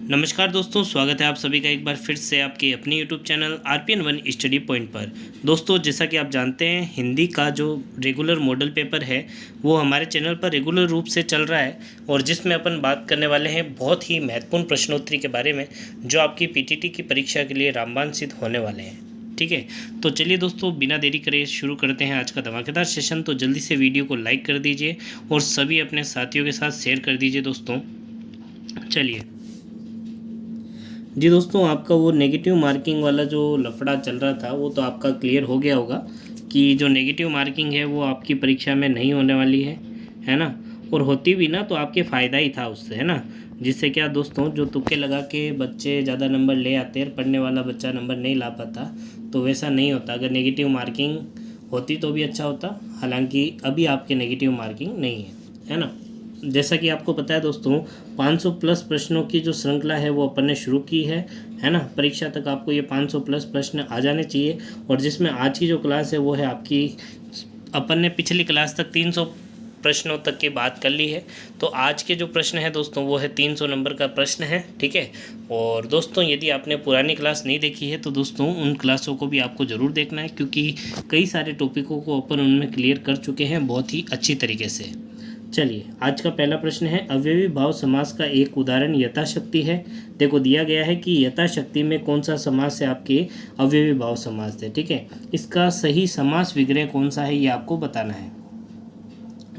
नमस्कार दोस्तों, स्वागत है आप सभी का एक बार फिर से आपके अपने YouTube channel RPN1 study point पर। दोस्तों, जैसा कि आप जानते हैं, हिंदी का जो रेगुलर मॉडल पेपर है वो हमारे चैनल पर रेगुलर रूप से चल रहा है और जिसमें अपन बात करने वाले हैं बहुत ही महत्वपूर्ण प्रश्नोत्तरी के बारे में जो आपकी PTT की परीक्षा के लिए रामबाण सिद्ध होने वाले हैं। ठीक है, तो चलिए दोस्तों, बिना देरी करे शुरू करते हैं आज का धमाकेदार सेशन। तो जल्दी से वीडियो को लाइक कर दीजिए और सभी अपने साथियों के साथ शेयर कर दीजिए दोस्तों। चलिए जी दोस्तों, आपका वो नेगेटिव मार्किंग वाला जो लफड़ा चल रहा था वो तो आपका क्लियर हो गया होगा कि जो नेगेटिव मार्किंग है वो आपकी परीक्षा में नहीं होने वाली है ना। और होती भी ना तो आपके फ़ायदा ही था उससे, है ना। जिससे क्या दोस्तों, जो तुक्के लगा के बच्चे ज़्यादा नंबर ले आते हैं, पढ़ने वाला बच्चा नंबर नहीं ला पाता, तो वैसा नहीं होता। अगर नेगेटिव मार्किंग होती तो भी अच्छा होता, हालांकि अभी आपके नेगेटिव मार्किंग नहीं है ना। जैसा कि आपको पता है दोस्तों, 500 प्लस प्रश्नों की जो श्रृंखला है वो अपन ने शुरू की है ना। परीक्षा तक आपको ये 500 प्लस प्रश्न आ जाने चाहिए। और जिसमें आज की जो क्लास है वो है आपकी, अपन ने पिछली क्लास तक 300 प्रश्नों तक की बात कर ली है। तो आज के जो प्रश्न है दोस्तों वो है 300 नंबर का प्रश्न है। ठीक है, और दोस्तों यदि आपने पुरानी क्लास नहीं देखी है तो दोस्तों उन क्लासों को भी आपको ज़रूर देखना है, क्योंकि कई सारे टॉपिकों को अपन उनमें क्लियर कर चुके हैं बहुत ही अच्छी तरीके से। चलिए, आज का पहला प्रश्न है, अव्ययी भाव समास का एक उदाहरण यथाशक्ति है। देखो, दिया गया है कि यथाशक्ति में कौन सा समास है, आपके अव्ययी भाव समास है। ठीक है, इसका सही समास विग्रह कौन सा है ये आपको बताना है।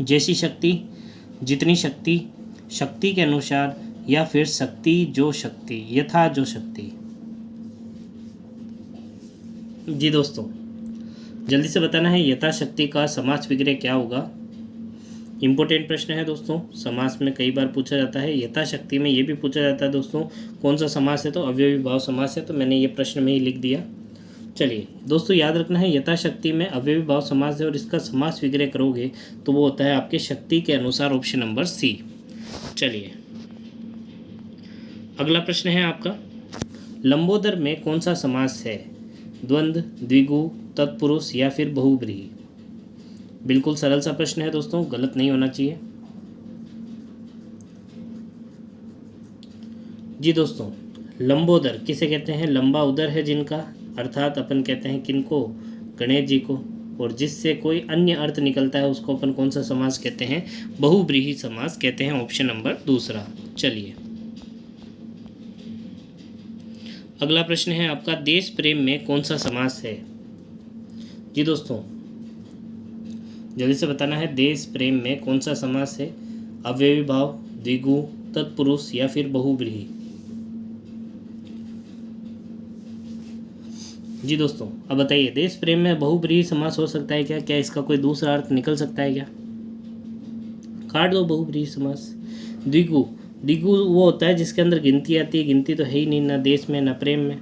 जैसी शक्ति, जितनी शक्ति, शक्ति के अनुसार, या फिर शक्ति जो शक्ति, यथा जो शक्ति। जी दोस्तों, जल्दी से बताना है यथाशक्ति का समास विग्रह क्या होगा। इम्पोर्टेंट प्रश्न है दोस्तों, समास में कई बार पूछा जाता है। यथाशक्ति में ये भी पूछा जाता है दोस्तों कौन सा समास है, तो अव्ययी भाव समास है, तो मैंने ये प्रश्न में ही लिख दिया। चलिए दोस्तों, याद रखना है यथाशक्ति में अव्ययी भाव समास है और इसका समास विग्रह करोगे तो वो होता है आपके शक्ति के अनुसार, ऑप्शन नंबर सी। चलिए, अगला प्रश्न है आपका, लंबोदर में कौन सा समास है, द्वंद्व, द्विगु, तत्पुरुष या फिर बहुब्रीहि। बिल्कुल सरल सा प्रश्न है दोस्तों, गलत नहीं होना चाहिए। जी दोस्तों, लंबोदर किसे कहते हैं, लंबा उदर है जिनका, अर्थात अपन कहते हैं किनको, गणेश जी को। और जिससे कोई अन्य अर्थ निकलता है उसको अपन कौन सा समास कहते हैं, बहुब्रीहि समास कहते हैं, ऑप्शन नंबर दूसरा। चलिए, अगला प्रश्न है आपका, देश प्रेम में कौन सा समास है। जी दोस्तों, जल्दी से बताना है, देश प्रेम में कौन सा समास है, अव्ययी भाव, द्विगु, तत्पुरुष या फिर बहुब्रीहि। जी दोस्तों, अब बताइए, देश प्रेम में बहुब्रीहि समास हो सकता है क्या, क्या इसका कोई दूसरा अर्थ निकल सकता है क्या। काट दो बहुब्रीहि समास। द्विगु, द्विगु वो होता है जिसके अंदर गिनती आती है, गिनती तो है ही नहीं, ना देश में ना प्रेम में,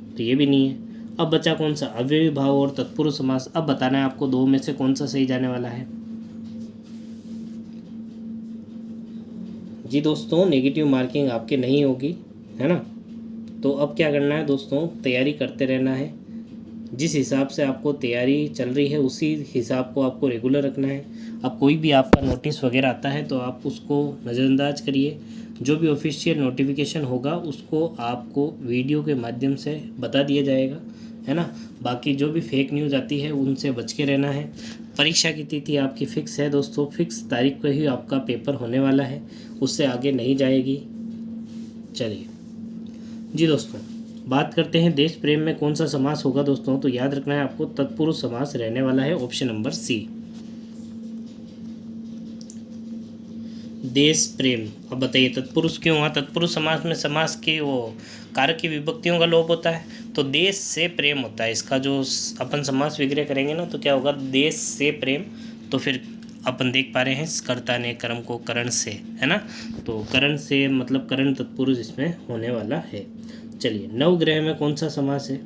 तो ये भी नहीं है। अब बचा कौन सा, अव्ययी भाव और तत्पुरुष समास। अब बताना है आपको दो में से कौन सा सही जाने वाला है। जी दोस्तों, नेगेटिव मार्किंग आपके नहीं होगी, है ना। तो अब क्या करना है दोस्तों, तैयारी करते रहना है। जिस हिसाब से आपको तैयारी चल रही है उसी हिसाब को आपको रेगुलर रखना है। अब कोई भी आपका नोटिस वगैरह आता है तो आप उसको नज़रअंदाज करिए। जो भी ऑफिशियल नोटिफिकेशन होगा उसको आपको वीडियो के माध्यम से बता दिया जाएगा, है ना। बाकी जो भी फेक न्यूज़ आती है उनसे बच के रहना है। परीक्षा की तिथि आपकी फ़िक्स है दोस्तों, फिक्स तारीख को ही आपका पेपर होने वाला है, उससे आगे नहीं जाएगी। चलिए जी दोस्तों, बात करते हैं देश प्रेम में कौन सा समास होगा दोस्तों। तो याद रखना है आपको, तत्पुरुष समास रहने वाला है, ऑप्शन नंबर सी। देश प्रेम, अब बताइए तत्पुरुष क्यों हुआ। तत्पुरुष समास में समास के वो कारक की विभक्तियों का लोप होता है, तो देश से प्रेम होता है। इसका जो अपन समास विग्रह करेंगे ना तो क्या होगा, देश से प्रेम। तो फिर अपन देख पा रहे हैं कर्ता ने कर्म को करण से, है ना, तो करण से मतलब करण तत्पुरुष इसमें होने वाला है। चलिए, नवग्रह में कौन सा समास है,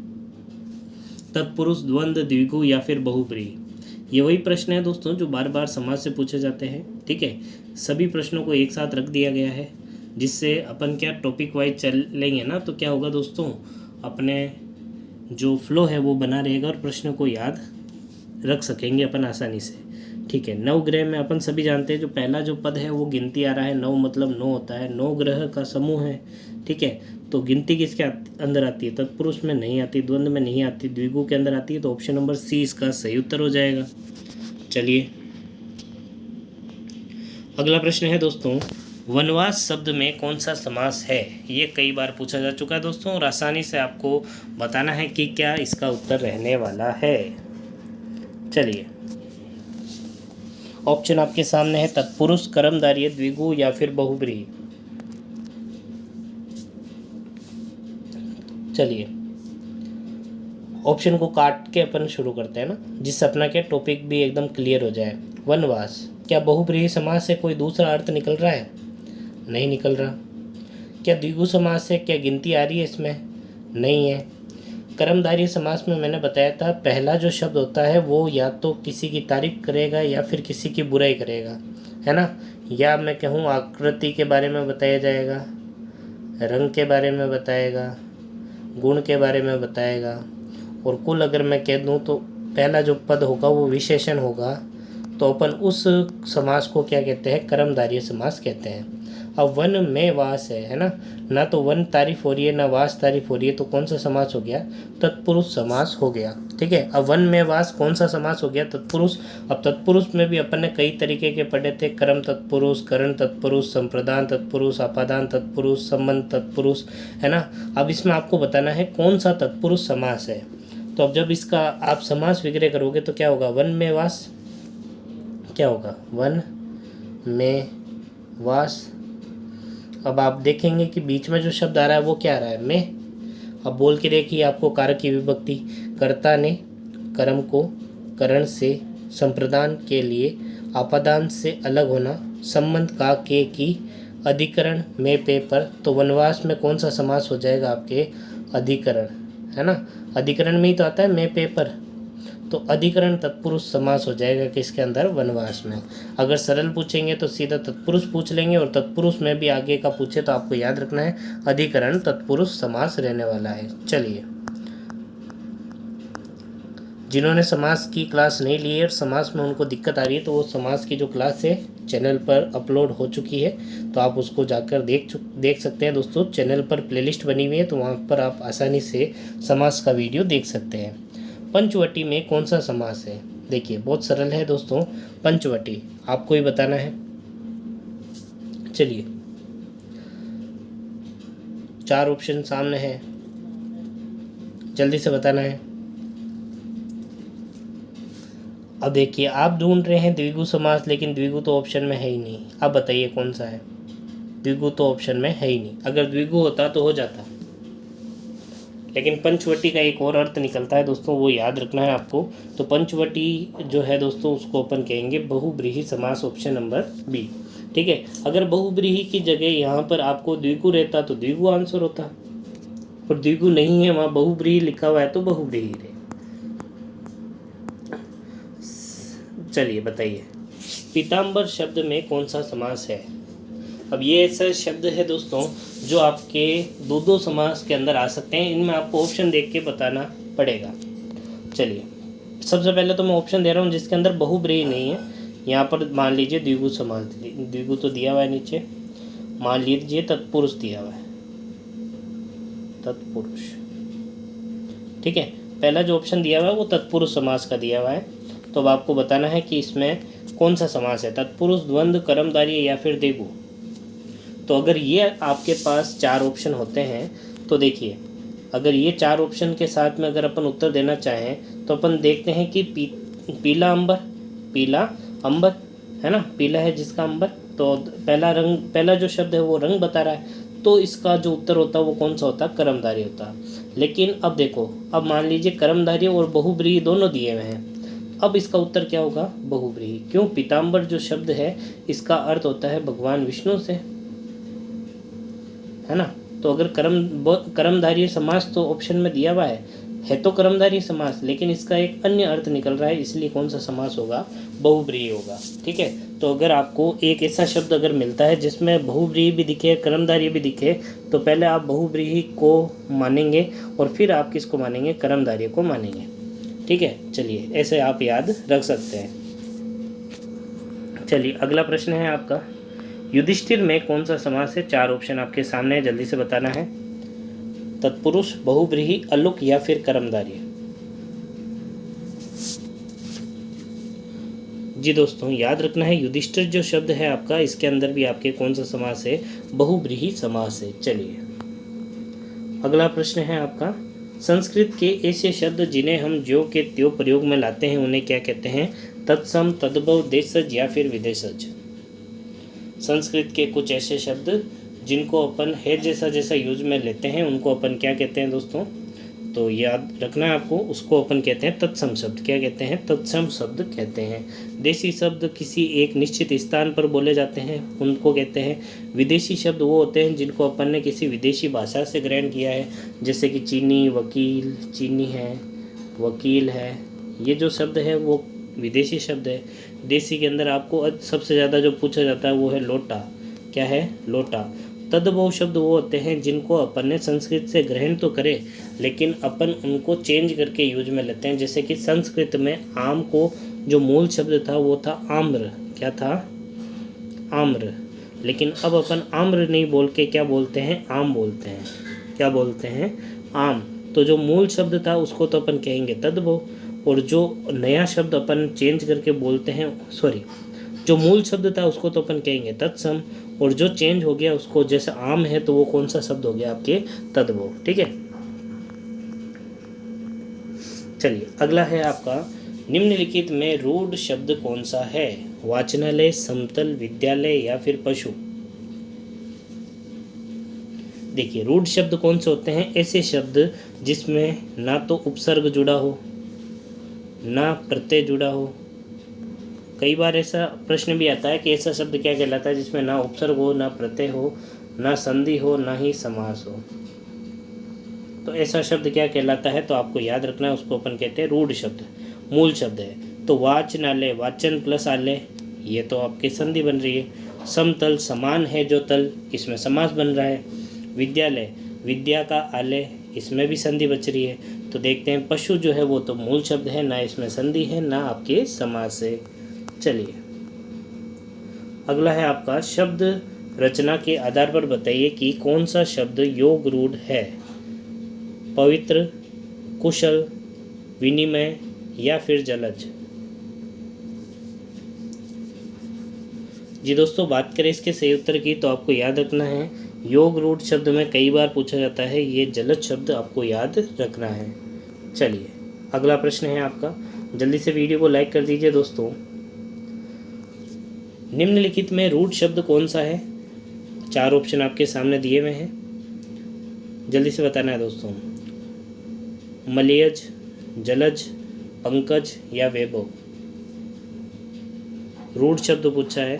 तत्पुरुष, द्वंद्व, द्विगु या फिर बहुब्रीहि। ये वही प्रश्न है दोस्तों जो बार बार समाज से पूछे जाते हैं। ठीक है, सभी प्रश्नों को एक साथ रख दिया गया है, जिससे अपन क्या टॉपिक वाइज चलेंगे ना, तो क्या होगा दोस्तों, अपने जो फ्लो है वो बना रहेगा और प्रश्न को याद रख सकेंगे अपन आसानी से। ठीक है। नवग्रह में अपन सभी जानते हैं जो पहला जो पद है वो गिनती आ रहा है, नव मतलब 9 होता है, 9 ग्रह का समूह है। ठीक है, तो गिनती किसके अंदर आती है? तत्पुरुष में नहीं आती, द्वंद्व में नहीं आती, द्विगु के अंदर आती है। तो ऑप्शन नंबर सी इसका सही उत्तर हो जाएगा। चलिए अगला प्रश्न है दोस्तों, वनवास शब्द में कौन सा समास है? ये कई बार पूछा जा चुका है दोस्तों, और आसानी से आपको बताना है कि क्या इसका उत्तर रहने वाला है। चलिए ऑप्शन आपके सामने है, तत्पुरुष, कर्मधारय, द्विगु या फिर बहुब्रीहि। चलिए ऑप्शन को काट के अपन शुरू करते हैं ना, जिससे अपना क्या टॉपिक भी एकदम क्लियर हो जाए। वनवास, क्या बहुब्रीहि समास से कोई दूसरा अर्थ निकल रहा है? नहीं निकल रहा। क्या द्विगु समास से क्या गिनती आ रही है इसमें? नहीं है। कर्मधारय समास में मैंने बताया था पहला जो शब्द होता है वो या तो किसी की तारीफ करेगा या फिर किसी की बुराई करेगा, है ना। या मैं कहूँ आकृति के बारे में बताया जाएगा, रंग के बारे में बताएगा, गुण के बारे में बताएगा, और कुल अगर मैं कह दूँ तो पहला जो पद होगा वो विशेषण होगा। तो अपन उस समास को क्या कहते हैं? कर्मधारय समास कहते हैं। अब वन में वास है ना, ना तो वन तारीफ हो रही है ना वास तारीफ हो रही है, तो कौन सा समास हो गया? तत्पुरुष समास हो गया। ठीक है, अब वन में वास कौन सा समास हो गया? तत्पुरुष। अब तत्पुरुष में भी अपन ने कई तरीके के पढ़े थे, कर्म तत्पुरुष, करण तत्पुरुष, संप्रदान तत्पुरुष, आपादान तत्पुरुष, संबंध तत्पुरुष, है ना। अब इसमें आपको बताना है कौन सा तत्पुरुष समास है। तो अब जब इसका आप समास विग्रह करोगे तो क्या होगा? वन में वास, क्या होगा? वन में वास। अब आप देखेंगे कि बीच में जो शब्द आ रहा है वो क्या आ रहा है? में। अब बोल के देखिए आपको कारक की विभक्ति, कर्ता ने कर्म को करण से, संप्रदान के लिए आपादान से अलग होना, संबंध का के की, अधिकरण में पे पर। तो वनवास में कौन सा समास हो जाएगा आपके? अधिकरण, है ना। अधिकरण में ही तो आता है में पे पर, तो अधिकरण तत्पुरुष समास हो जाएगा किसके अंदर? वनवास में। अगर सरल पूछेंगे तो सीधा तत्पुरुष पूछ लेंगे, और तत्पुरुष में भी आगे का पूछे तो आपको याद रखना है अधिकरण तत्पुरुष समास रहने वाला है। चलिए जिन्होंने समास की क्लास नहीं ली है और समास में उनको दिक्कत आ रही है, तो वो समास की जो क्लास है चैनल पर अपलोड हो चुकी है, तो आप उसको जाकर देख सकते हैं दोस्तों। चैनल पर प्लेलिस्ट बनी हुई है, तो वहाँ पर आप आसानी से समास का वीडियो देख सकते हैं। पंचवटी में कौन सा समास है? देखिए बहुत सरल है दोस्तों, पंचवटी आपको ही बताना है। चलिए 4 ऑप्शन सामने है, जल्दी से बताना है। अब देखिए आप ढूंढ रहे हैं द्विगु समास, लेकिन द्विगु तो ऑप्शन में है ही नहीं। अब बताइए कौन सा है? द्विगु तो ऑप्शन में है ही नहीं। अगर द्विगु होता तो हो जाता, लेकिन पंचवटी का एक और अर्थ निकलता है दोस्तों, वो याद रखना है आपको। तो पंचवटी जो है दोस्तों उसको अपन कहेंगे बहुब्रीहि समास, ऑप्शन नंबर बी। ठीक है, अगर बहुब्रीहि की जगह यहाँ पर आपको द्विगु रहता तो द्विगु आंसर होता, और द्विगु नहीं है, वहाँ बहुब्रीहि लिखा हुआ है तो बहुब्रीहि रहे। चलिए बताइए, पीताम्बर शब्द में कौन सा समास है? अब ये ऐसा शब्द है दोस्तों जो आपके दो समास के अंदर आ सकते हैं। इनमें आपको ऑप्शन देख के बताना पड़ेगा। चलिए सबसे पहले तो मैं ऑप्शन दे रहा हूँ जिसके अंदर बहुब्रीहि नहीं है। यहाँ पर मान लीजिए द्विगु समास, द्विगु तो दिया हुआ है नीचे, मान लीजिए तत्पुरुष दिया हुआ है, तत्पुरुष। ठीक है, पहला जो ऑप्शन दिया हुआ है वो तत्पुरुष समास का दिया हुआ है। तो अब आपको बताना है कि इसमें कौन सा समास है, तत्पुरुष, द्वंद्व, कर्मधारय या फिर द्विगु। तो अगर ये आपके पास 4 ऑप्शन होते हैं तो देखिए, अगर ये 4 ऑप्शन के साथ में अगर अपन उत्तर देना चाहें तो अपन देखते हैं कि पीला अंबर, पीला अंबर, है ना, पीला है जिसका अंबर, तो पहला रंग, पहला जो शब्द है वो रंग बता रहा है, तो इसका जो उत्तर होता है वो कौन सा होता है? कर्मधारय होता। लेकिन अब देखो, अब मान लीजिए कर्मधारय और बहुब्रीहि दोनों दिए हुए हैं, अब इसका उत्तर क्या होगा? बहुब्रीहि। क्यों? पीताम्बर जो शब्द है इसका अर्थ होता है भगवान विष्णु से, है ना। तो अगर कर्मधारय समास तो ऑप्शन में दिया हुआ है तो कर्मधारय समास, लेकिन इसका एक अन्य अर्थ निकल रहा है, इसलिए कौन सा समास होगा? बहुब्रीहि होगा। ठीक है, तो अगर आपको एक ऐसा शब्द अगर मिलता है जिसमें बहुब्रीहि भी दिखे, कर्मधारय भी दिखे, तो पहले आप बहुब्रीहि को मानेंगे और फिर आप किसको मानेंगे? कर्मधारय को मानेंगे। ठीक है, चलिए ऐसे आप याद रख सकते हैं। चलिए अगला प्रश्न है आपका, युधिष्ठिर में कौन सा समास है? 4 ऑप्शन आपके सामने है, जल्दी से बताना है। तत्पुरुष, बहुव्रीहि, अलुक या फिर कर्मधारय। जी दोस्तों, याद रखना है युधिष्ठिर जो शब्द है आपका, इसके अंदर भी आपके कौन सा समास है? बहुव्रीहि समास है। चलिए अगला प्रश्न है आपका, संस्कृत के ऐसे शब्द जिन्हें हम ज्यों के त्यों प्रयोग में लाते हैं उन्हें क्या कहते हैं? तत्सम, तद्भव, देशज या फिर विदेशज। संस्कृत के कुछ ऐसे शब्द जिनको अपन है जैसा जैसा यूज में लेते हैं उनको अपन क्या कहते हैं दोस्तों? तो याद रखना है आपको, उसको अपन कहते हैं तत्सम शब्द। क्या कहते हैं? तत्सम शब्द कहते हैं। देशी शब्द किसी एक निश्चित स्थान पर बोले जाते हैं, उनको कहते हैं। विदेशी शब्द वो होते हैं जिनको अपन ने किसी विदेशी भाषा से ग्रहण किया है, जैसे कि चीनी, वकील, चीनी है, वकील है, ये जो शब्द है वो विदेशी शब्द है। देशी के अंदर आपको सबसे ज़्यादा जो पूछा जाता है वो है लोटा। क्या है? लोटा। तद्भव शब्द वो होते हैं जिनको अपन ने संस्कृत से ग्रहण तो करे लेकिन अपन उनको चेंज करके यूज में लेते हैं, जैसे कि संस्कृत में आम को जो मूल शब्द था वो था आम्र। क्या था? आम्र। लेकिन अब अपन आम्र नहीं बोल के क्या बोलते हैं? आम बोलते हैं। क्या बोलते हैं? आम। तो जो मूल शब्द था उसको तो अपन कहेंगे तद्भव, और जो नया शब्द अपन चेंज करके बोलते हैं, सॉरी, जो मूल शब्द था उसको तो अपन कहेंगे तत्सम, और जो चेंज हो गया उसको, जैसे आम है तो वो कौन सा शब्द हो गया आपके? तद्भव। ठीक है। चलिए अगला है आपका, निम्नलिखित में रूढ़ शब्द कौन सा है? वाचनालय, समतल, विद्यालय या फिर पशु। देखिए रूढ़ शब्द कौन से होते हैं? ऐसे शब्द जिसमें ना तो उपसर्ग जुड़ा हो, ना प्रत्यय जुड़ा हो। कई बार ऐसा प्रश्न भी आता है कि ऐसा शब्द क्या कहलाता है जिसमें ना उपसर्ग हो, ना प्रत्यय हो, ना संधि हो, ना ही समास हो। तो ऐसा शब्द क्या कहलाता है? तो आपको याद रखना है, उसको अपन कहते हैं रूढ़ शब्द। मूल शब्द है तो वाचनालय, वाचन प्लस आलय, ये तो आपकी संधि बन रही है। समतल, समान है जो तल, इसमें समास बन रहा है। विद्यालय, विद्या का आलय, इसमें भी संधि बच रही है। तो देखते हैं पशु जो है वो तो मूल शब्द है, ना इसमें संधि है ना आपके समास है। चलिए अगला है आपका, शब्द रचना के आधार पर बताइए कि कौन सा शब्द योग रूढ़ है? पवित्र, कुशल, विनिमय या फिर जलज। जी दोस्तों, बात करें इसके सही उत्तर की तो आपको याद रखना है, योग रूढ़ शब्द में कई बार पूछा जाता है, ये जलज शब्द आपको याद रखना है। चलिए अगला प्रश्न है आपका, जल्दी से वीडियो को लाइक कर दीजिए दोस्तों। निम्नलिखित में रूढ़ शब्द कौन सा है? 4 ऑप्शन आपके सामने दिए हुए हैं, जल्दी से बताना है दोस्तों। मलयज, जलज, पंकज या वैभव। रूढ़ शब्द पूछा है,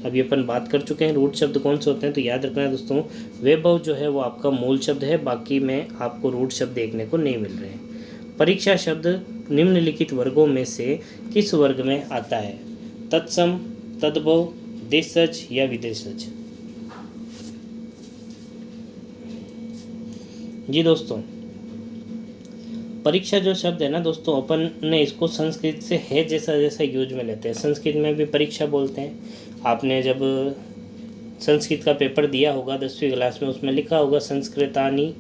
अभी अपन बात कर चुके हैं रूढ़ शब्द कौन से होते हैं, तो याद रखना है दोस्तों, वैभव जो है वो आपका मूल शब्द है, बाकी में आपको रूढ़ शब्द देखने को नहीं मिल रहे हैं। परीक्षा शब्द निम्नलिखित वर्गों में से किस वर्ग में आता है? तत्सम, तद्भव, देशज या विदेशज। जी दोस्तों, परीक्षा जो शब्द है ना दोस्तों, अपन ने इसको संस्कृत से है जैसा जैसा यूज में लेते हैं। संस्कृत में भी परीक्षा बोलते हैं। आपने जब संस्कृत का पेपर दिया होगा 10वीं क्लास में, उसमें लिखा होगा संस्कृतानि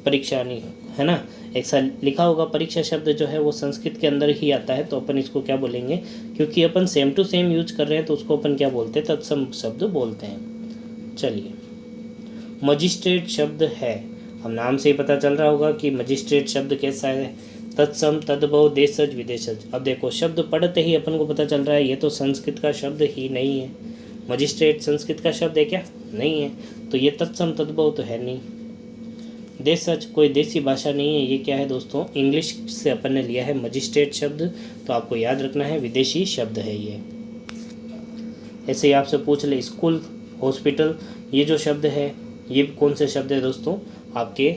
परीक्षानि, है ना, एक साल लिखा होगा। परीक्षा शब्द जो है वो संस्कृत के अंदर ही आता है, तो अपन इसको क्या बोलेंगे? क्योंकि अपन सेम टू सेम यूज कर रहे हैं तो उसको अपन क्या बोलते हैं? तत्सम शब्द बोलते हैं। चलिए मजिस्ट्रेट शब्द है, हम नाम से ही पता चल रहा होगा कि मजिस्ट्रेट शब्द कैसा है। तत्सम, तद्भव, देशज, विदेशज। अब देखो शब्द पढ़ते ही अपन को पता चल रहा है ये तो संस्कृत का शब्द ही नहीं है। मजिस्ट्रेट संस्कृत का शब्द है क्या? नहीं है, तो ये तत्सम तद्भव तो है नहीं। देशज कोई देसी भाषा नहीं है, ये क्या है दोस्तों? इंग्लिश से अपन ने लिया है मजिस्ट्रेट शब्द, तो आपको याद रखना है विदेशी शब्द है ये। ऐसे ही आपसे पूछ ले स्कूल, हॉस्पिटल, ये जो शब्द है ये कौन से शब्द है दोस्तों? आपके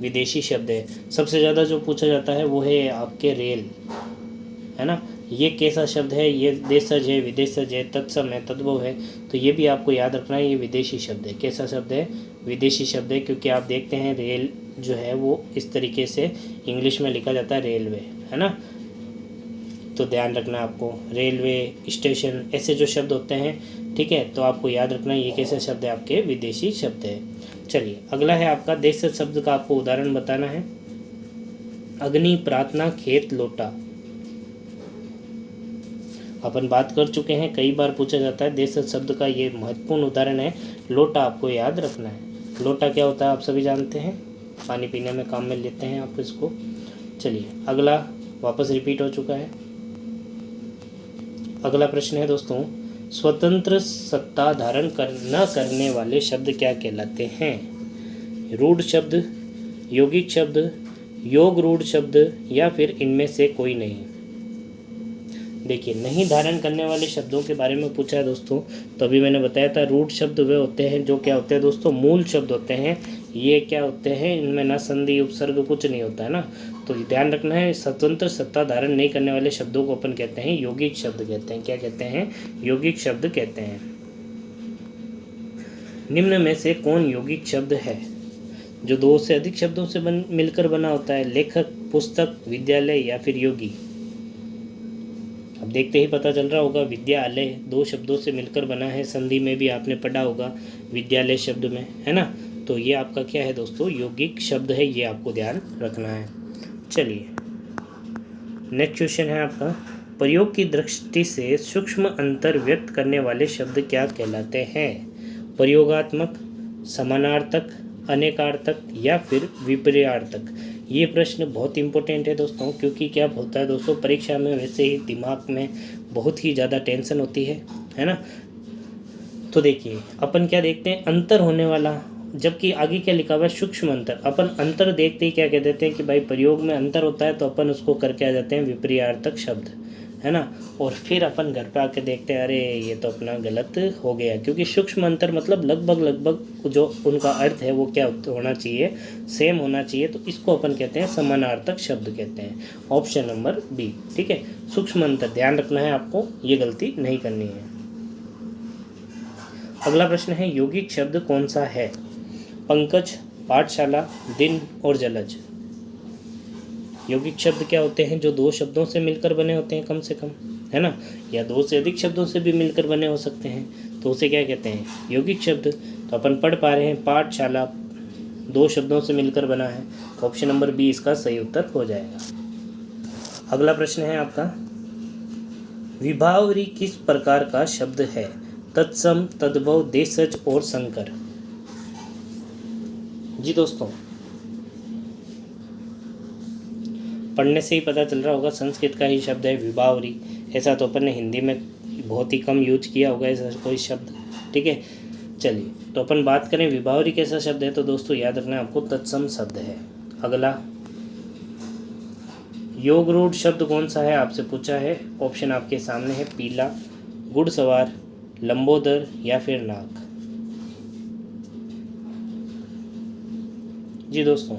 विदेशी शब्द है। सबसे ज़्यादा जो पूछा जाता है वो है आपके रेल, है ना, ये कैसा शब्द है? ये देशज है, विदेशज है, तत्सम है, तद्भव है, तो ये भी आपको याद रखना है, ये विदेशी शब्द है। कैसा शब्द है? विदेशी शब्द है, क्योंकि आप देखते हैं रेल जो है वो इस तरीके से इंग्लिश में लिखा जाता है रेलवे, है ना। तो ध्यान रखना आपको, रेलवे, स्टेशन, ऐसे जो शब्द होते हैं, ठीक है, तो आपको याद रखना ये कैसे शब्द है, आपके विदेशी शब्द है। चलिए अगला है आपका देशज शब्द का आपको उदाहरण बताना है। अग्नि, प्रार्थना, खेत, लोटा। अपन बात कर चुके हैं, कई बार पूछा जाता है देशज शब्द का, ये महत्वपूर्ण उदाहरण है। लोटा आपको याद रखना है। लोटा क्या होता है आप सभी जानते हैं, पानी पीने में काम में लेते हैं आप इसको। चलिए अगला वापस रिपीट हो चुका है। अगला प्रश्न है दोस्तों, स्वतंत्र सत्ता धारण न करने वाले शब्द क्या कहलाते हैं? रूढ़ शब्द, यौगिक शब्द, योग रूढ़ शब्द, या फिर इनमें से कोई नहीं। देखिए नहीं धारण करने वाले शब्दों के बारे में पूछा है दोस्तों, तो अभी मैंने बताया था रूढ़ शब्द वे होते हैं जो क्या होते हैं दोस्तों, मूल शब्द होते हैं। ये क्या होते हैं, इनमें ना संधि उपसर्ग कुछ नहीं होता है ना, तो ध्यान रखना है। स्वतंत्र सत्ता धारण नहीं करने वाले शब्दों को अपन कहते हैं यौगिक शब्द कहते हैं। क्या कहते हैं? यौगिक शब्द कहते हैं। निम्न में से कौन यौगिक शब्द है? जो दो से अधिक शब्दों से मिलकर बना होता है, लेखक, पुस्तक, विद्यालय या फिर योगी। अब देखते ही पता चल रहा होगा, विद्यालय दो शब्दों से मिलकर बना है, संधि में भी आपने पढ़ा होगा विद्यालय शब्द में, है ना, तो ये आपका क्या है दोस्तों, यौगिक शब्द है, ये आपको ध्यान रखना है। चलिए नेक्स्ट क्वेश्चन है आपका, प्रयोग की दृष्टि से सूक्ष्म अंतर व्यक्त करने वाले शब्द क्या कहलाते हैं? प्रयोगात्मक, समानार्थक, अनेकार्थक या फिर विपर्यार्थक। ये प्रश्न बहुत इंपॉर्टेंट है दोस्तों, क्योंकि क्या होता है दोस्तों, परीक्षा में वैसे ही दिमाग में बहुत ही ज़्यादा टेंशन होती है ना। तो देखिए अपन क्या देखते हैं, अंतर होने वाला, जबकि आगे क्या लिखा हुआ है, सूक्ष्म अंतर। अपन अंतर देखते ही क्या कह देते हैं कि भाई प्रयोग में अंतर होता है, तो अपन उसको करके आ जाते हैं विपर्यार्थक शब्द, है ना। और फिर अपन घर पे आके देखते हैं, अरे ये तो अपना गलत हो गया, क्योंकि सूक्ष्म अंतर मतलब लगभग जो उनका अर्थ है वो क्या होना चाहिए, सेम होना चाहिए, तो इसको अपन कहते हैं समानार्थक शब्द कहते हैं। ऑप्शन नंबर बी, ठीक है, सूक्ष्म अंतर ध्यान रखना है आपको, ये गलती नहीं करनी है। अगला प्रश्न है, यौगिक शब्द कौन सा है? पंकज, पाठशाला, दिन और जलज। यौगिक शब्द क्या होते हैं? जो दो शब्दों से मिलकर बने होते हैं कम से कम, है ना, या दो से अधिक शब्दों से भी मिलकर बने हो सकते हैं, तो उसे क्या कहते हैं? यौगिक शब्द। तो अपन पढ़ पा रहे हैं पाठशाला दो शब्दों से मिलकर बना है, तो ऑप्शन नंबर बी इसका सही उत्तर हो जाएगा। अगला प्रश्न है आपका, विभावरी किस प्रकार का शब्द है? तत्सम, तद्भव, देशज और संकर। जी दोस्तों पढ़ने से ही पता चल रहा होगा, संस्कृत का ही शब्द है विभावरी। ऐसा तो अपन ने हिंदी में बहुत ही कम यूज किया होगा ऐसा कोई शब्द, ठीक है। चलिए तो अपन बात करें विभावरी कैसा शब्द है, तो दोस्तों याद रखना आपको तत्सम शब्द है। अगला योग रूढ़ शब्द कौन सा है आपसे पूछा है, ऑप्शन आपके सामने है, पीला, घुड़सवार, लंबोदर या फिर नाग। जी दोस्तों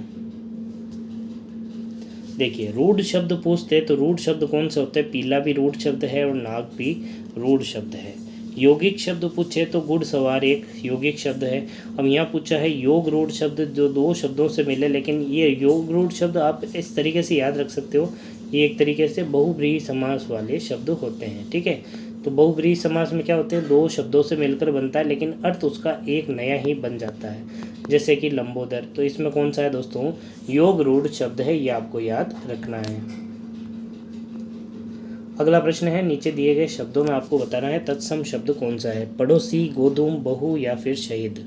देखिए रूढ़ शब्द पूछते हैं, तो रूढ़ शब्द कौन से होते हैं? पीला भी रूढ़ शब्द है और नाग भी रूढ़ शब्द है। यौगिक शब्द पूछे तो घुड़सवार एक यौगिक शब्द है। अब यहाँ पूछा है योग रूढ़ शब्द, जो दो शब्दों से मिले, लेकिन ये योग रूढ़ शब्द आप इस तरीके से याद रख सकते हो, ये एक तरीके से बहुब्रीहि समास वाले शब्द होते हैं, ठीक है। तो बहुब्रीहि समास में क्या होते हैं, दो शब्दों से मिलकर बनता है, लेकिन अर्थ उसका एक नया ही बन जाता है, जैसे कि लंबोदर। तो इसमें कौन सा है दोस्तों? योग रूढ़ शब्द है, ये आपको याद रखना है। अगला प्रश्न है, नीचे दिए गए शब्दों में आपको बताना है तत्सम शब्द कौन सा है? पड़ोसी, गोधूम, बहु या फिर शहीद।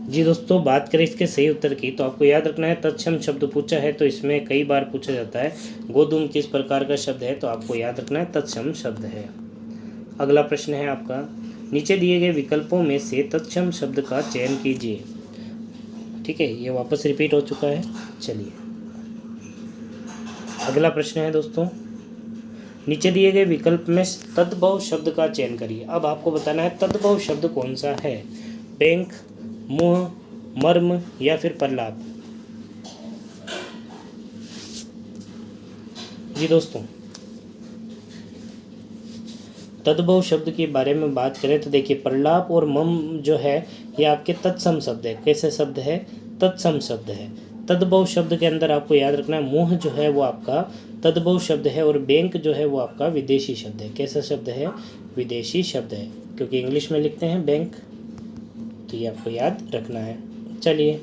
जी दोस्तों बात करें इसके सही उत्तर की, तो आपको याद रखना है तत्सम शब्द पूछा है, तो इसमें कई बार पूछा जाता है गोधूम किस प्रकार का शब्द है, तो आपको याद रखना है तत्सम शब्द है। अगला प्रश्न है आपका, नीचे दिए गए विकल्पों में से तत्सम शब्द का चयन कीजिए, ठीक है, ये वापस रिपीट हो चुका है। चलिए अगला प्रश्न है दोस्तों, नीचे दिए गए विकल्प में तद्भव शब्द का चयन करिए। अब आपको बताना है तद्भव शब्द कौन सा है? बैंक, मुंह, मर्म या फिर प्रलाप। जी दोस्तों तद्भव शब्द के बारे में बात करें तो देखिए प्रलाप और मम जो है ये आपके तत्सम शब्द है। कैसे शब्द है? तत्सम शब्द है। तद्भव शब्द के अंदर आपको याद रखना है मोह जो है वो आपका तद्भव शब्द है और बैंक जो है वो आपका विदेशी शब्द है। कैसा शब्द है? विदेशी शब्द है, क्योंकि इंग्लिश में लिखते हैं बैंक, तो ये आपको याद रखना है। चलिए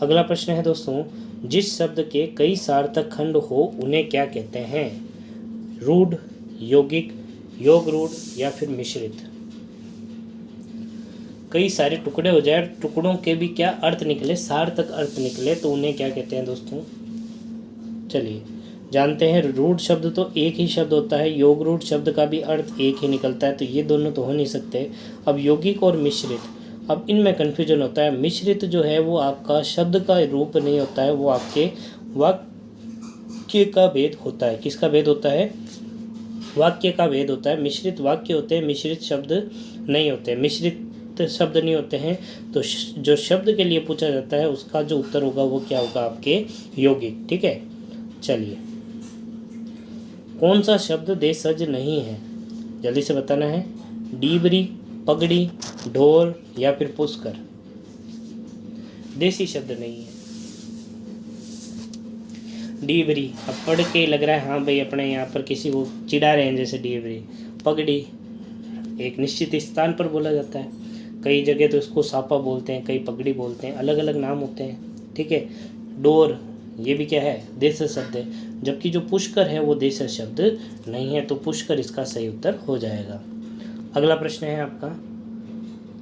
अगला प्रश्न है दोस्तों, जिस शब्द के कई सार्थक खंड हो उन्हें क्या कहते हैं? रूढ़, यौगिक, योग रूढ़ या फिर मिश्रित। कई सारे टुकड़े हो जाए, टुकड़ों के भी क्या अर्थ निकले, सार्थक अर्थ निकले, तो उन्हें क्या कहते हैं दोस्तों? चलिए जानते हैं। रूढ़ शब्द तो एक ही शब्द होता है, योग रूढ़ शब्द का भी अर्थ एक ही निकलता है, तो ये दोनों तो हो नहीं सकते। अब यौगिक और मिश्रित, अब इनमें कन्फ्यूजन होता है। मिश्रित जो है वो आपका शब्द का रूप नहीं होता है, वो आपके वाक्य का भेद होता है। किसका भेद होता है? वाक्य का भेद होता है। मिश्रित वाक्य होते हैं, मिश्रित शब्द नहीं होते। मिश्रित शब्द नहीं होते हैं, तो जो शब्द के लिए पूछा जाता है उसका जो उत्तर होगा वो क्या होगा? आपके यौगिक। ठीक है, चलिए कौन सा शब्द देशज नहीं है? जल्दी से बताना है। डीबरी, पगड़ी, ढोर या फिर पुष्कर। देसी शब्द नहीं है डीबरी। अब पढ़ के लग रहा है हाँ भाई अपने यहाँ पर किसी को चिढ़ा रहे हैं जैसे डीबरी। पगड़ी एक निश्चित स्थान पर बोला जाता है, कई जगह तो इसको सापा बोलते हैं, कई पगड़ी बोलते हैं, अलग अलग नाम होते हैं। ठीक है, डोर ये भी क्या है? देशज शब्द है, जबकि जो पुष्कर है वो देशज शब्द नहीं है, तो पुष्कर इसका सही उत्तर हो जाएगा। अगला प्रश्न है आपका,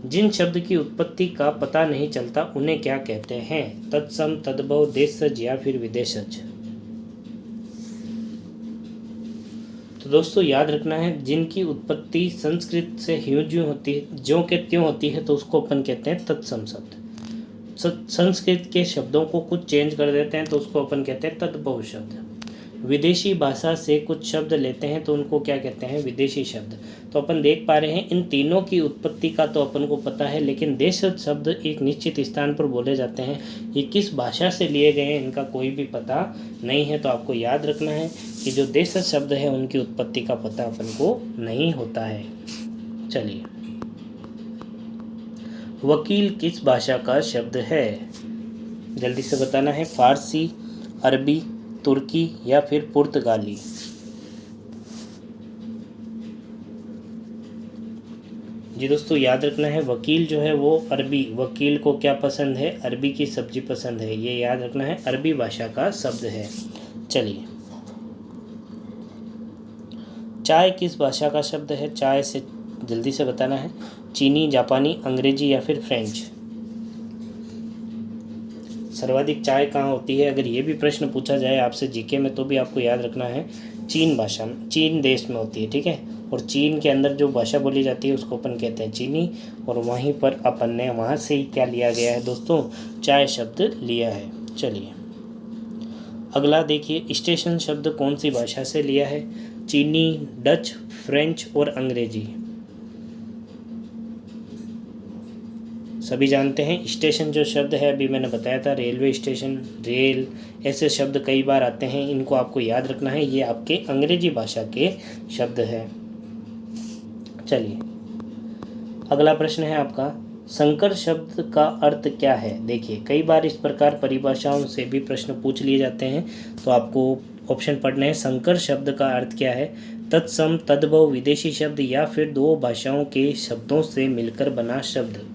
जिन शब्द की उत्पत्ति का पता नहीं चलता उन्हें क्या कहते हैं? तत्सम, तद्भव, देशज या फिर विदेशज। तो दोस्तों याद रखना है, जिनकी उत्पत्ति संस्कृत से ज्यों होती है, ज्यों के त्यों होती है, तो उसको अपन कहते हैं तत्सम शब्द। संस्कृत के शब्दों को कुछ चेंज कर देते हैं तो उसको अपन कहते हैं तद्भव शब्द। विदेशी भाषा से कुछ शब्द लेते हैं तो उनको क्या कहते हैं? विदेशी शब्द। तो अपन देख पा रहे हैं इन तीनों की उत्पत्ति का तो अपन को पता है, लेकिन देशज शब्द एक निश्चित स्थान पर बोले जाते हैं, ये किस भाषा से लिए गए हैं इनका कोई भी पता नहीं है। तो आपको याद रखना है कि जो देशज शब्द है उनकी उत्पत्ति का पता अपन को नहीं होता है। चलिए वकील किस भाषा का शब्द है? जल्दी से बताना है। फारसी, अरबी, तुर्की या फिर पुर्तगाली। जी दोस्तों याद रखना है, वकील जो है वो अरबी, वकील को क्या पसंद है? अरबी की सब्जी पसंद है, ये याद रखना है, अरबी भाषा का शब्द है। चलिए चाय किस भाषा का शब्द है? चाय से जल्दी से बताना है। चीनी, जापानी, अंग्रेजी या फिर फ्रेंच। सर्वाधिक चाय कहाँ होती है? अगर ये भी प्रश्न पूछा जाए आपसे जीके में तो भी आपको याद रखना है चीन भाषा में, चीन देश में होती है। ठीक है, और चीन के अंदर जो भाषा बोली जाती है उसको अपन कहते हैं चीनी, और वहीं पर अपन ने वहाँ से ही क्या लिया गया है दोस्तों? चाय शब्द लिया है। चलिए अगला देखिए, स्टेशन शब्द कौन सी भाषा से लिया है? चीनी, डच, फ्रेंच और अंग्रेजी। सभी जानते हैं स्टेशन जो शब्द है अभी मैंने बताया था, रेलवे स्टेशन, रेल, ऐसे शब्द कई बार आते हैं, इनको आपको याद रखना है, ये आपके अंग्रेजी भाषा के शब्द है। चलिए अगला प्रश्न है आपका, संकर शब्द का अर्थ क्या है? देखिए कई बार इस प्रकार परिभाषाओं से भी प्रश्न पूछ लिए जाते हैं, तो आपको ऑप्शन पढ़ने हैं। संकर शब्द का अर्थ क्या है? तत्सम, तद्भव, विदेशी शब्द या फिर दो भाषाओं के शब्दों से मिलकर बना शब्द।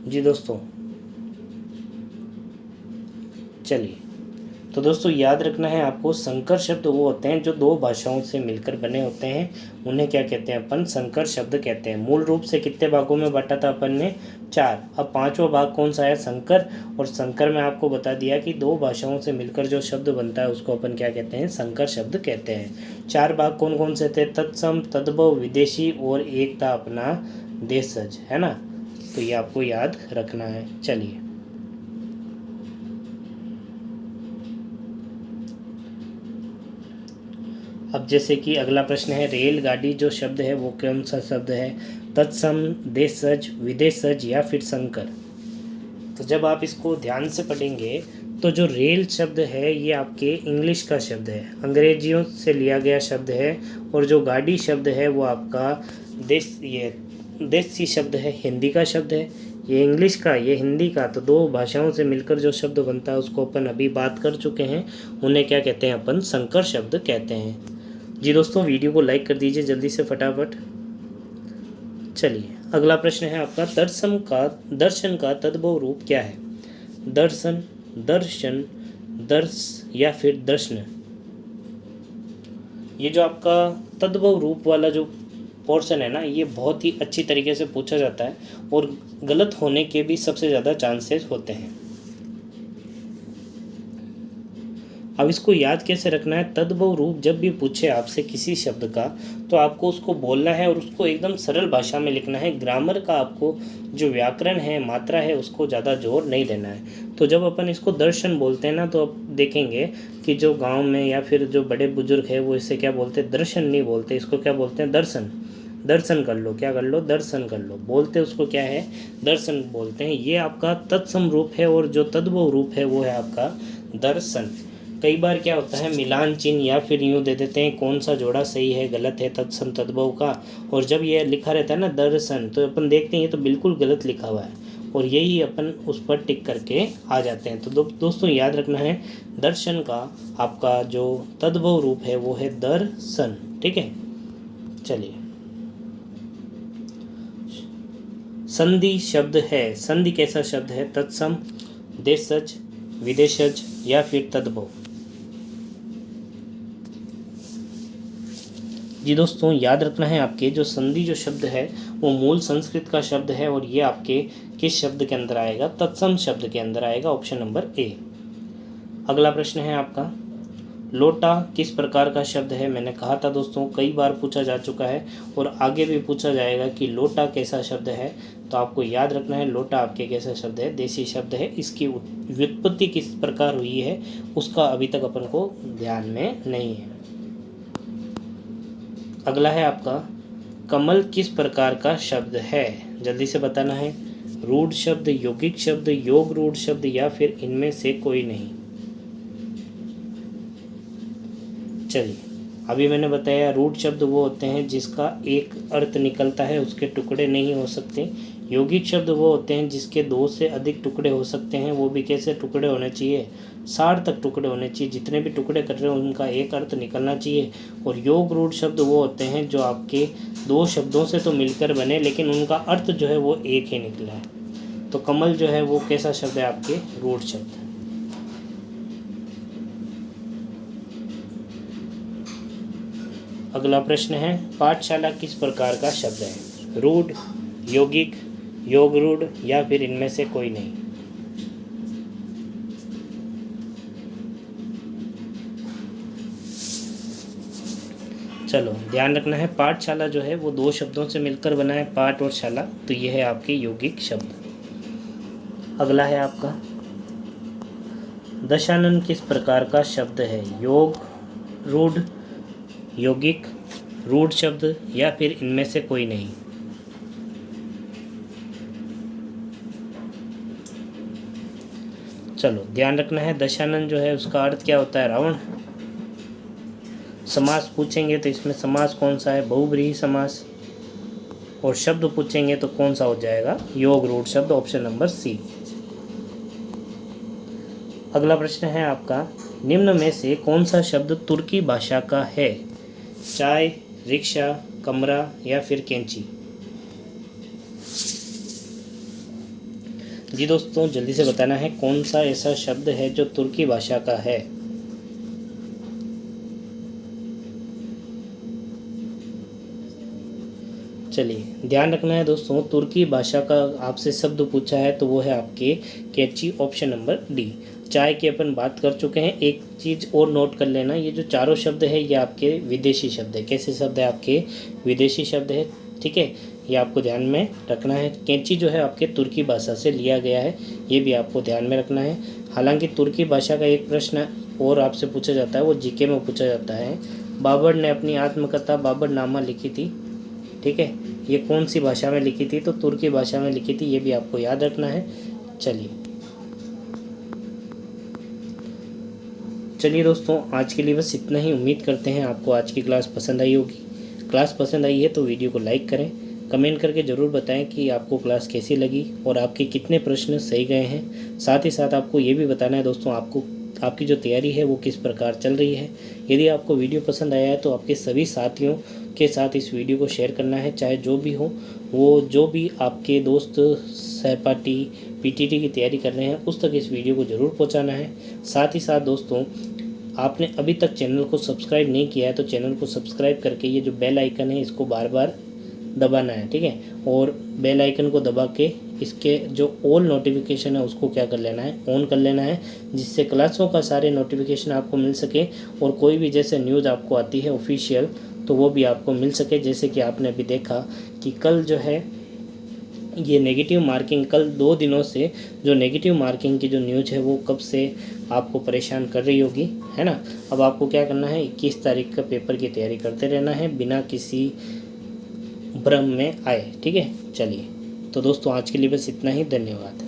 जी दोस्तों चलिए, तो दोस्तों याद रखना है आपको, संकर शब्द वो होते हैं जो दो भाषाओं से मिलकर बने होते हैं, उन्हें क्या कहते हैं? अपन संकर शब्द कहते हैं। मूल रूप से कितने भागों में बांटा था अपन ने? 4। अब 5वां भाग कौन सा है? संकर। और संकर में आपको बता दिया कि दो भाषाओं से मिलकर जो शब्द बनता है उसको अपन क्या कहते हैं? संकर शब्द कहते हैं। 4 भाग कौन कौन से थे? तत्सम, तद्भव, विदेशी और एक था अपना देशज, है ना? तो ये आपको याद रखना है। चलिए अब जैसे कि अगला प्रश्न है, रेलगाड़ी जो शब्द है वो कौन सा शब्द है? तत्सम, देशज, विदेशज या फिर संकर। तो जब आप इसको ध्यान से पढ़ेंगे तो जो रेल शब्द है ये आपके इंग्लिश का शब्द है, अंग्रेजियों से लिया गया शब्द है, और जो गाड़ी शब्द है वो आपका देशी शब्द है हिंदी का शब्द है, ये इंग्लिश का, ये हिंदी का, तो दो भाषाओं से मिलकर जो शब्द बनता है उसको अपन अभी बात कर चुके हैं, उन्हें क्या कहते हैं अपन, संकर शब्द कहते हैं। जी दोस्तों, वीडियो को लाइक कर दीजिए जल्दी से फटाफट। चलिए अगला प्रश्न है आपका, दर्शन का तद्भव रूप क्या है? दर्शन, दर्शन, दर्श या फिर दर्शन। ये जो आपका तद्भव रूप वाला जो पोर्शन है ना, ये बहुत ही अच्छी तरीके से पूछा जाता है और गलत होने के भी सबसे ज़्यादा चांसेस होते हैं। अब इसको याद कैसे रखना है? तद्भव रूप जब भी पूछे आपसे किसी शब्द का, तो आपको उसको बोलना है और उसको एकदम सरल भाषा में लिखना है। ग्रामर का आपको जो व्याकरण है, मात्रा है, उसको ज़्यादा जोर नहीं देना है। तो जब अपन इसको दर्शन बोलते हैं ना, तो आप देखेंगे कि जो गांव में या फिर जो बड़े बुजुर्ग है वो इसे क्या बोलते हैं? दर्शन नहीं बोलते, इसको क्या बोलते हैं? दर्शन। दर्शन कर लो, क्या कर लो? दर्शन कर लो। बोलते उसको क्या है? दर्शन बोलते हैं। ये आपका तत्सम रूप है और जो तद्भव रूप है वो है आपका दर्शन। कई बार क्या होता है, मिलान चिन्ह या फिर यूँ दे देते हैं कौन सा जोड़ा सही है गलत है तत्सम तद्भव का, और जब ये लिखा रहता है ना दर्शन, तो अपन देखते हैं ये तो बिल्कुल गलत लिखा हुआ है, और यही अपन उस पर टिक करके आ जाते हैं। तो दोस्तों याद रखना है, दर्शन का आपका जो तद्भव रूप है वो है दर्शन। ठीक है, चलिए संधि शब्द है। संधि कैसा शब्द है? तत्सम, देशज, विदेशज या फिर तद्भव। जी दोस्तों, याद रखना है आपके जो संधि जो शब्द है वो मूल संस्कृत का शब्द है और ये आपके किस शब्द के अंदर आएगा? तत्सम शब्द के अंदर आएगा, ऑप्शन नंबर ए। अगला प्रश्न है आपका, लोटा किस प्रकार का शब्द है? मैंने कहा था दोस्तों, कई बार पूछा जा चुका है और आगे भी पूछा जाएगा कि लोटा कैसा शब्द है। तो आपको याद रखना है लोटा आपके कैसा शब्द है? देशी शब्द है। इसकी व्युत्पत्ति किस प्रकार हुई है उसका अभी तक अपन को ध्यान में नहीं है। अगला है आपका, कमल किस प्रकार का शब्द है? जल्दी से बताना है। रूढ़ शब्द, यौगिक शब्द, योग रूढ़ शब्द या फिर इनमें से कोई नहीं। चलिए, अभी मैंने बताया रूढ़ शब्द वो होते हैं जिसका एक अर्थ निकलता है, उसके टुकड़े नहीं हो सकते। यौगिक शब्द वो होते हैं जिसके 2 से अधिक टुकड़े हो सकते हैं, वो भी कैसे टुकड़े होने चाहिए? 60 तक टुकड़े होने चाहिए। जितने भी टुकड़े कर रहे हो उनका एक अर्थ निकलना चाहिए। और योग रूढ़ शब्द वो होते हैं जो आपके 2 शब्दों से तो मिलकर बने लेकिन उनका अर्थ जो है वो एक ही निकला है। तो कमल जो है वो कैसा शब्द है? आपके रूढ़ शब्द। अगला प्रश्न है, पाठशाला किस प्रकार का शब्द है? रूढ़, यौगिक, योग रूढ़ या फिर इनमें से कोई नहीं। चलो ध्यान रखना है, पाठशाला जो है वो 2 शब्दों से मिलकर बना है, पाठ और शाला, तो ये है आपके यौगिक शब्द। अगला है आपका, दशानन किस प्रकार का शब्द है? योग रूढ़, यौगिक, रूढ़ शब्द या फिर इनमें से कोई नहीं। चलो ध्यान रखना है, दशानन जो है उसका अर्थ क्या होता है? रावण। समास पूछेंगे तो इसमें समास कौन सा है? बहुब्रीहि समास। और शब्द पूछेंगे तो कौन सा हो जाएगा? योग रूढ़ शब्द, ऑप्शन नंबर सी। अगला प्रश्न है आपका, निम्न में से कौन सा शब्द तुर्की भाषा का है? चाय, रिक्शा, कमरा या फिर कैंची। जी दोस्तों, जल्दी से बताना है कौन सा ऐसा शब्द है जो तुर्की भाषा का है। चलिए ध्यान रखना है दोस्तों, तुर्की भाषा का आपसे शब्द पूछा है तो वो है आपके कैंची, ऑप्शन नंबर डी। चाय की अपन बात कर चुके हैं। एक चीज़ और नोट कर लेना, ये जो चारों शब्द है ये आपके विदेशी शब्द है। कैसे शब्द है? आपके विदेशी शब्द है। ठीक है, ये आपको ध्यान में रखना है। कैंची जो है आपके तुर्की भाषा से लिया गया है, ये भी आपको ध्यान में रखना है। हालांकि तुर्की भाषा का एक प्रश्न और आपसे पूछा जाता है, वो जीके में पूछा जाता है। बाबर ने अपनी आत्मकथा बाबरनामा लिखी थी, ठीक है, ये कौन सी भाषा में लिखी थी? तो तुर्की भाषा में लिखी थी, ये भी आपको याद रखना है। चलिए दोस्तों, आज के लिए बस इतना ही। उम्मीद करते हैं आपको आज की क्लास पसंद आई होगी। क्लास पसंद आई है तो वीडियो को लाइक करें, कमेंट करके ज़रूर बताएं कि आपको क्लास कैसी लगी और आपके कितने प्रश्न सही गए हैं। साथ ही साथ आपको ये भी बताना है दोस्तों आपकी जो तैयारी है वो किस प्रकार चल रही है। यदि आपको वीडियो पसंद आया है तो आपके सभी साथियों के साथ इस वीडियो को शेयर करना है, चाहे जो भी हो, वो जो भी आपके दोस्त सहपाठी पीटीटी की तैयारी कर रहे हैं उस तक इस वीडियो को ज़रूर पहुंचाना है। साथ ही साथ दोस्तों, आपने अभी तक चैनल को सब्सक्राइब नहीं किया है तो चैनल को सब्सक्राइब करके ये जो बेल आइकन है इसको बार बार दबाना है, ठीक है। और बेल आइकन को दबा के इसके जो ऑल नोटिफिकेशन है उसको क्या कर लेना है, ऑन कर लेना है, जिससे क्लासों का सारे नोटिफिकेशन आपको मिल सके और कोई भी जैसे न्यूज़ आपको आती है ऑफिशियल तो वो भी आपको मिल सके। जैसे कि आपने अभी देखा कि कल जो है ये नेगेटिव मार्किंग, कल 2 दिनों से जो नेगेटिव मार्किंग की जो न्यूज़ है वो कब से आपको परेशान कर रही होगी, है ना। अब आपको क्या करना है, 21 तारीख का पेपर की तैयारी करते रहना है बिना किसी भ्रम में आए, ठीक है। चलिए, तो दोस्तों आज के लिए बस इतना ही। धन्यवाद।